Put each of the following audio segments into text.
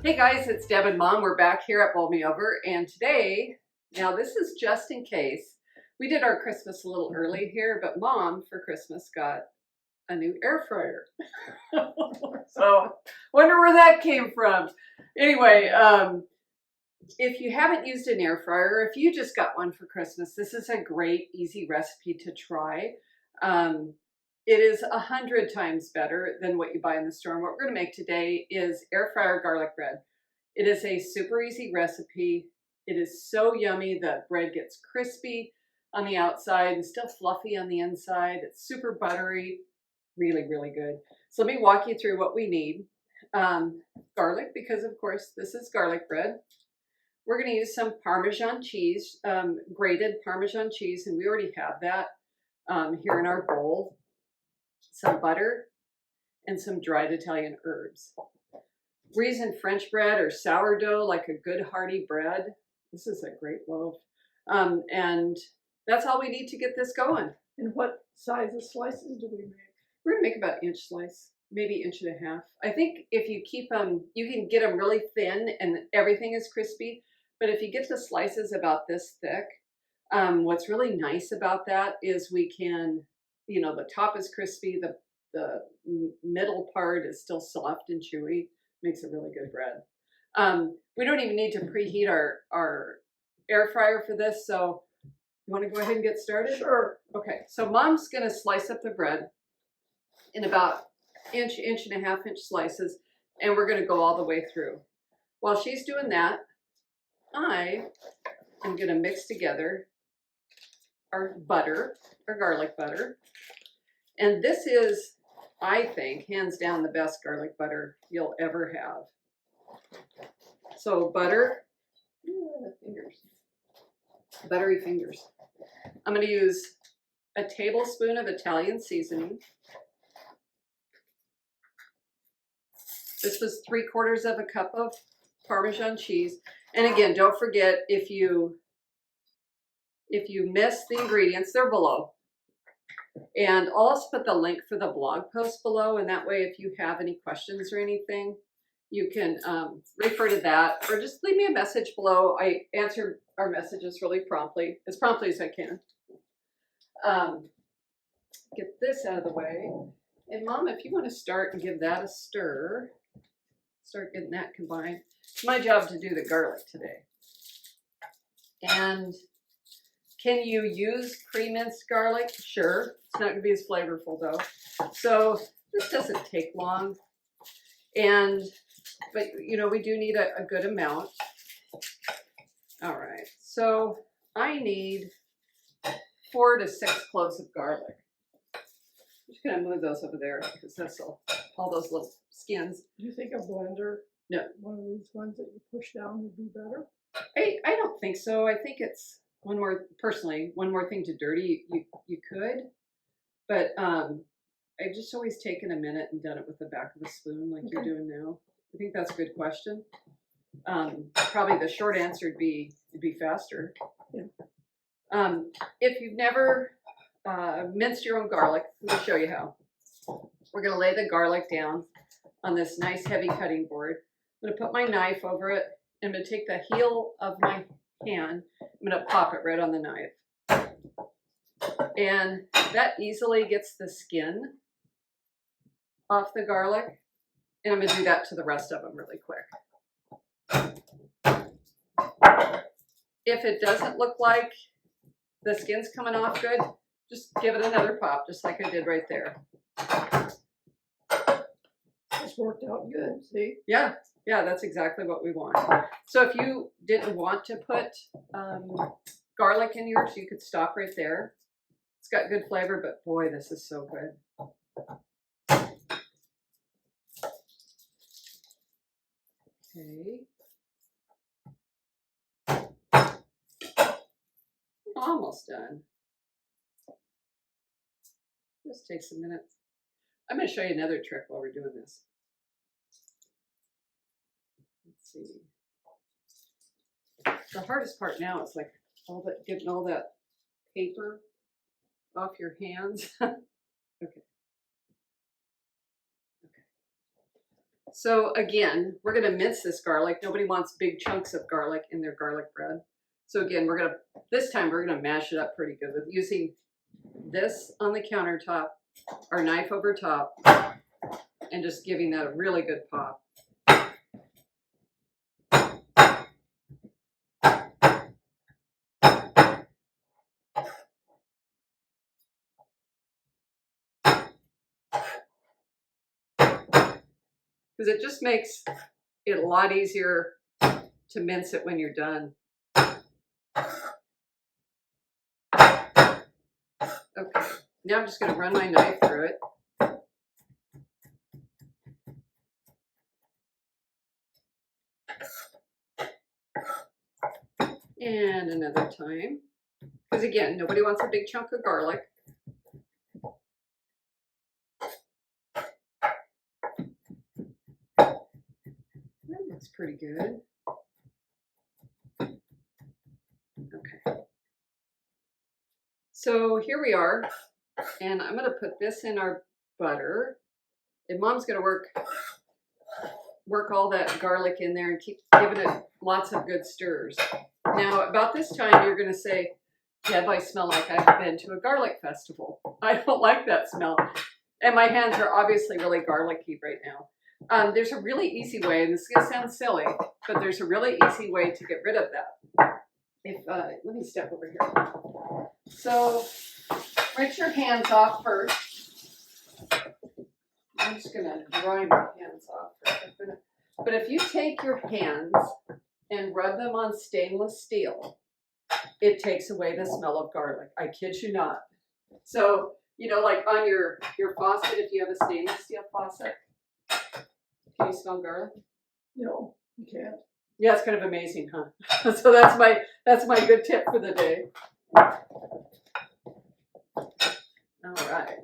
Hey guys, it's Deb and Mom. We're back here at Bowl Me Over, and today, now this is just in case, we did our Christmas a little early here, but Mom for Christmas got a new air fryer. So, wonder where that came from. Anyway, if you haven't used an air fryer, if you just got one for Christmas, this is a great, easy recipe to try. It is 100 times better than what you buy in the store. And what we're going to make today is air fryer garlic bread. It is a super easy recipe. It is so yummy. The bread gets crispy on the outside and still fluffy on the inside. It's super buttery, really, really good. So let me walk you through what we need. Garlic, because of course this is garlic bread. We're going to use some Parmesan cheese, grated Parmesan cheese, and we already have that here in our bowl. Some butter and some dried Italian herbs. We're using French bread or sourdough, like a good hearty bread. This is a great loaf. And that's all we need to get this going. And what size of slices do we make? We're gonna make about inch slice, maybe inch and a half. I think if you keep them, you can get them really thin and everything is crispy. But if you get the slices about this thick, what's really nice about that is we can, you know, the top is crispy, the middle part is still soft and chewy. Makes a really good bread. We don't even need to preheat our air fryer for this, so you want to go ahead and get started? Sure. Okay, so Mom's going to slice up the bread in about inch and a half inch slices, and we're going to go all the way through. While she's doing that, I am going to mix together our butter, our garlic butter. And this is, I think, hands down the best garlic butter you'll ever have. So butter, fingers, buttery fingers. I'm going to use a tablespoon of Italian seasoning. This was 3/4 of a cup of Parmesan cheese. And again, don't forget, if you miss the ingredients, they're below. And I'll also put the link for the blog post below, and that way if you have any questions or anything, you can refer to that, or just leave me a message below. I answer our messages really promptly as I can. Get this out of the way. And Mom, if you want to start and give that a stir, start getting that combined. It's my job to do the garlic today. And can you use pre-minced garlic? Sure. It's not going to be as flavorful though. So this doesn't take long. But you know, we do need a good amount. All right. So I need 4 to 6 cloves of garlic. I'm just going to move those over there because that's all those little skins. Do you think a blender, No. one of these ones that you push down, would be better? I don't think so. I think it's one more thing to dirty. You could, but I've just always taken a minute and done it with the back of a spoon like you're doing now. I think that's a good question. Probably the short answer would be faster. Yeah. If you've never minced your own garlic, let me show you how. We're going to lay the garlic down on this nice heavy cutting board. I'm going to put my knife over it. I'm going to take the heel of my hand. I'm going to pop it right on the knife. And that easily gets the skin off the garlic. And I'm going to do that to the rest of them really quick. If it doesn't look like the skin's coming off good, just give it another pop, just like I did right there. This worked out good, see? Yeah, that's exactly what we want. So if you didn't want to put garlic in yours, you could stop right there. It's got good flavor, but boy, this is so good. Okay. Almost done. This takes a minute. I'm going to show you another trick while we're doing this. Let's see. The hardest part now is like getting all that paper off your hands. Okay. So again, we're going to mince this garlic. Nobody wants big chunks of garlic in their garlic bread. So again, this time we're going to mash it up pretty good with using this on the countertop, our knife over top, and just giving that a really good pop. Because it just makes it a lot easier to mince it when you're done. Okay, now I'm just going to run my knife through it. And another time. Because again, nobody wants a big chunk of garlic. That looks pretty good. Okay. So here we are. And I'm going to put this in our butter. And Mom's going to work all that garlic in there and keep giving it lots of good stirs. Now, about this time, you're going to say, Deb, I smell like I've been to a garlic festival. I don't like that smell. And my hands are obviously really garlicky right now. There's a really easy way, and this is going to sound silly, but there's a really easy way to get rid of that. Let me step over here. So, rinse your hands off first. I'm just going to dry my hands off first. But if you take your hands and rub them on stainless steel, it takes away the smell of garlic. I kid you not. So, you know, like on your faucet, if you have a stainless steel faucet, can you smell garlic? No, you can't. Yeah, it's kind of amazing, huh? So that's my good tip for the day. All right.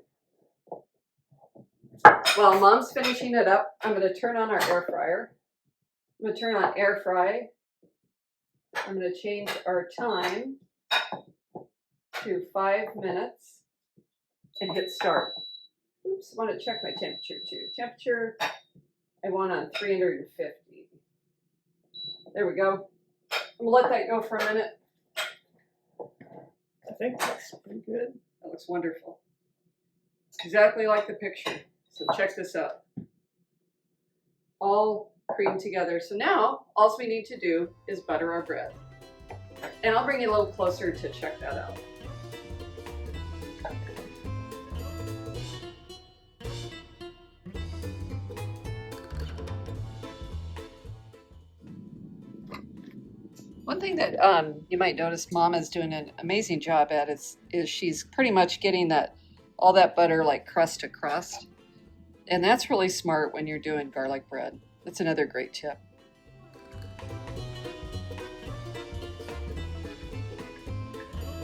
While Mom's finishing it up, I'm going to turn on our air fryer. I'm going to turn on air fry. I'm going to change our time to 5 minutes and hit start. Oops, I want to check my temperature too. Temperature, I want on 350. There we go. I'm going to let that go for a minute. I think that's pretty good. That looks wonderful. Exactly like the picture. So check this out. All creamed together. So now, all we need to do is butter our bread. And I'll bring you a little closer to check that out. One thing that you might notice Mom is doing an amazing job at is she's pretty much getting all that butter like crust to crust. And that's really smart when you're doing garlic bread. That's another great tip.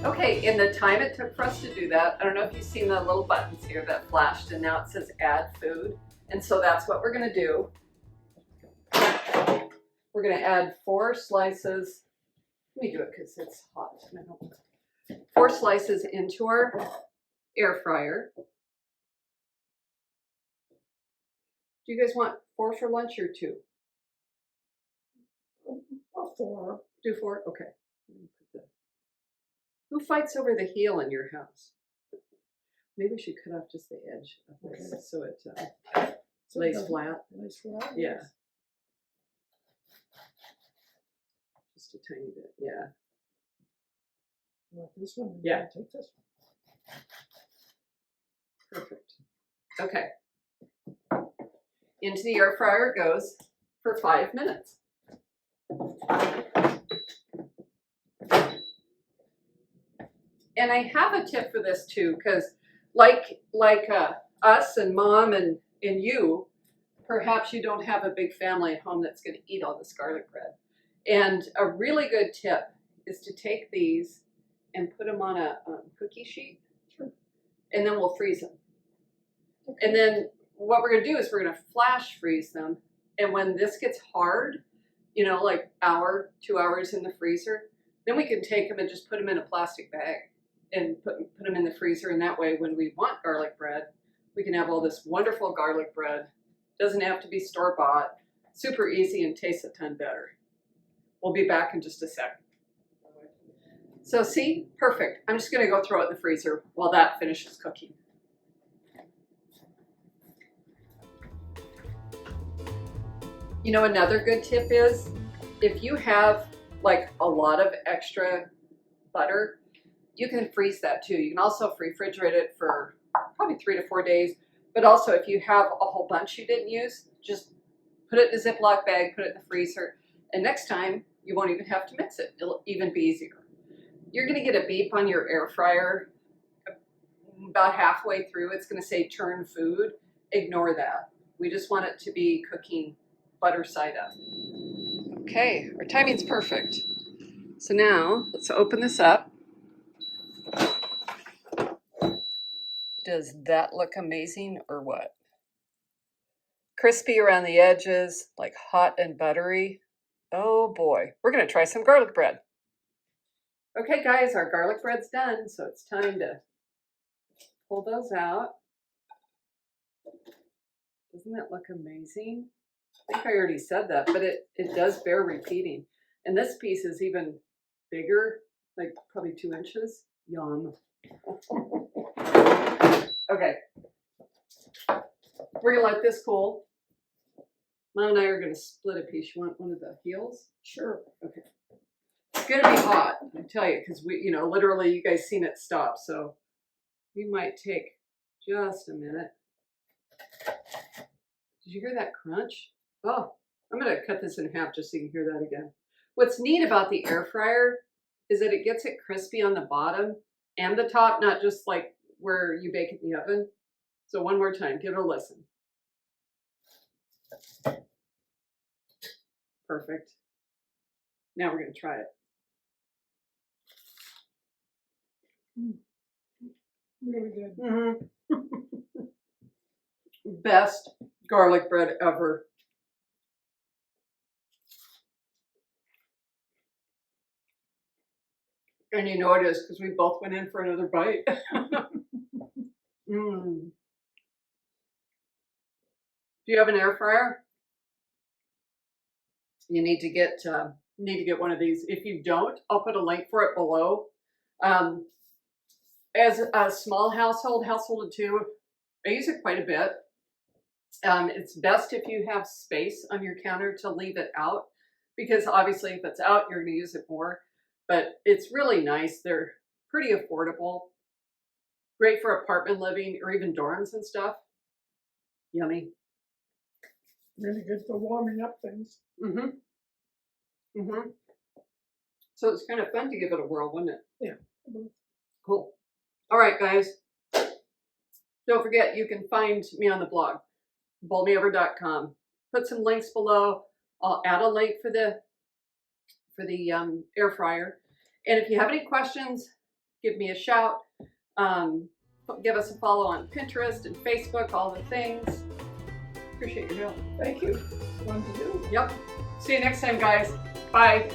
Okay, in the time it took for us to do that, I don't know if you've seen the little buttons here that flashed, and now it says add food. And so that's what we're going to do. We're going to add 4 slices. Let me do it because it's hot. 4 slices into our air fryer. Do you guys want 4 for lunch or 2? 4. Do 4? Okay. Who fights over the heel in your house? Maybe we should cut off just the edge of this so it lays flat. Lays flat? Yeah. Just a tiny bit, yeah. You want this one? Yeah. Take this one. Perfect. Okay. Into the air fryer it goes for 5 minutes. And I have a tip for this too, because like us and Mom and you, perhaps you don't have a big family at home that's going to eat all this garlic bread. And a really good tip is to take these and put them on a cookie sheet, and then we'll freeze them. Okay. And then what we're going to do is we're going to flash freeze them. And when this gets hard, you know, like hour, 2 hours in the freezer, then we can take them and just put them in a plastic bag and put them in the freezer. And that way, when we want garlic bread, we can have all this wonderful garlic bread Doesn't have to be store-bought. Super easy and tastes a ton better. We'll be back in just a sec. So see, perfect. I'm just gonna go throw it in the freezer while that finishes cooking. You know, another good tip is if you have like a lot of extra butter, you can freeze that too. You can also refrigerate it for probably 3 to 4 days. But also if you have a whole bunch you didn't use, just put it in a Ziploc bag, put it in the freezer, and next time you won't even have to mix it. It'll even be easier. You're gonna get a beep on your air fryer about halfway through. It's gonna say turn food. Ignore that. We just want it to be cooking butter side up. Okay, our timing's perfect. So now let's open this up. Does that look amazing or what? Crispy around the edges, like hot and buttery. Oh boy, we're gonna try some garlic bread. Okay guys, our garlic bread's done, so it's time to pull those out. Doesn't that look amazing? I think I already said that, but it does bear repeating. And this piece is even bigger, like probably 2 inches. Yum. Okay. We're gonna let this cool. Mom and I are gonna split a piece. You want one of the heels? Sure. Okay. It's gonna be hot, I tell you, because we, literally you guys seen it stop, so we might take just a minute. Did you hear that crunch? Oh, I'm gonna cut this in half just so you can hear that again. What's neat about the air fryer is that it gets it crispy on the bottom and the top, not just like where you bake it in the oven. So one more time, give it a listen. Perfect. Now we're gonna try it. Really good. Mm-hmm. Best garlic bread ever. And you know it is because we both went in for another bite. Mm. Do you have an air fryer? You need to get one of these. If you don't, I'll put a link for it below. As a small household of 2, I use it quite a bit. It's best if you have space on your counter to leave it out, because obviously if it's out, you're going to use it more. But it's really nice. They're pretty affordable. Great for apartment living or even dorms and stuff. Yummy. Really good for warming up things. Mm-hmm. Mm-hmm. So it's kind of fun to give it a whirl, wasn't it? Yeah. Cool. All right, guys. Don't forget, you can find me on the blog, bowlmeover.com. Put some links below. I'll add a link for the air fryer. And if you have any questions, give me a shout. Give us a follow on Pinterest and Facebook, all the things. Appreciate your help. Thank you. Fun to do. Yep. See you next time, guys. Bye.